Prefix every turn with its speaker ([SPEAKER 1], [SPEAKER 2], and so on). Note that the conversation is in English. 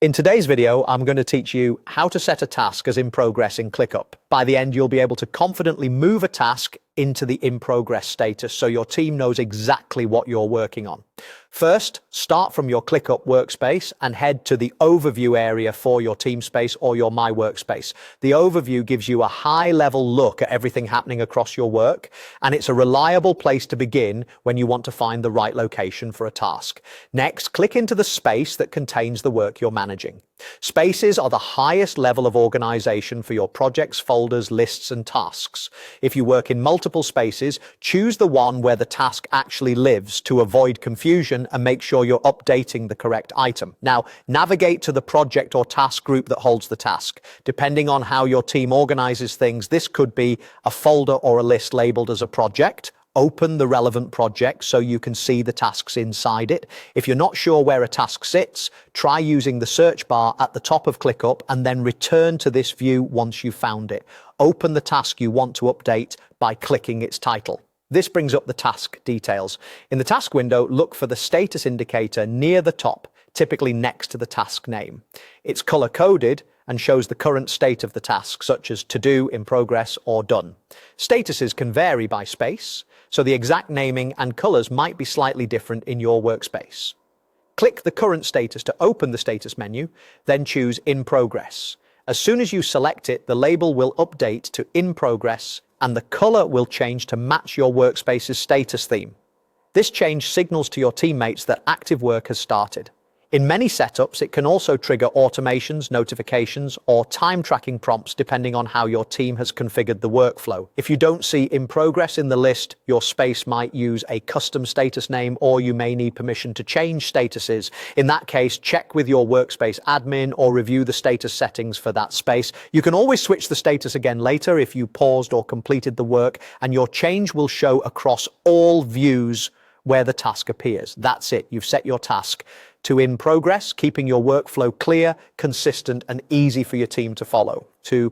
[SPEAKER 1] In today's video, I'm going to teach you how to set a task as in progress in ClickUp. By the end, you'll be able to confidently move a task into the in progress status so your team knows exactly what you're working on. First, start from your ClickUp workspace and head to the overview area for your team space or your My Workspace. The overview gives you a high-level look at everything happening across your work, and it's a reliable place to begin when you want to find the right location for a task. Next, click into the space that contains the work you're managing. Spaces are the highest level of organization for your projects, folders, lists, and tasks. If you work in multiple spaces, choose the one where the task actually lives to avoid confusion and make sure you're updating the correct item. Now, navigate to the project or task group that holds the task. Depending on how your team organizes things, this could be a folder or a list labeled as a project. Open the relevant project so you can see the tasks inside it. If you're not sure where a task sits, try using the search bar at the top of ClickUp and then return to this view once you've found it. Open the task you want to update by clicking its title. This brings up the task details. In the task window, look for the status indicator near the top, typically next to the task name. It's color-coded and shows the current state of the task, such as to do, in progress, or done. Statuses can vary by space, so the exact naming and colors might be slightly different in your workspace. Click the current status to open the status menu, then choose In Progress. As soon as you select it, the label will update to In Progress, and the color will change to match your workspace's status theme. This change signals to your teammates that active work has started. In many setups, it can also trigger automations, notifications, or time tracking prompts depending on how your team has configured the workflow. If you don't see In Progress in the list, your space might use a custom status name, or you may need permission to change statuses. In that case, check with your workspace admin or review the status settings for that space. You can always switch the status again later if you paused or completed the work, and your change will show across all views where the task appears. That's it. You've set your task to In Progress, keeping your workflow clear, consistent, and easy for your team to follow. To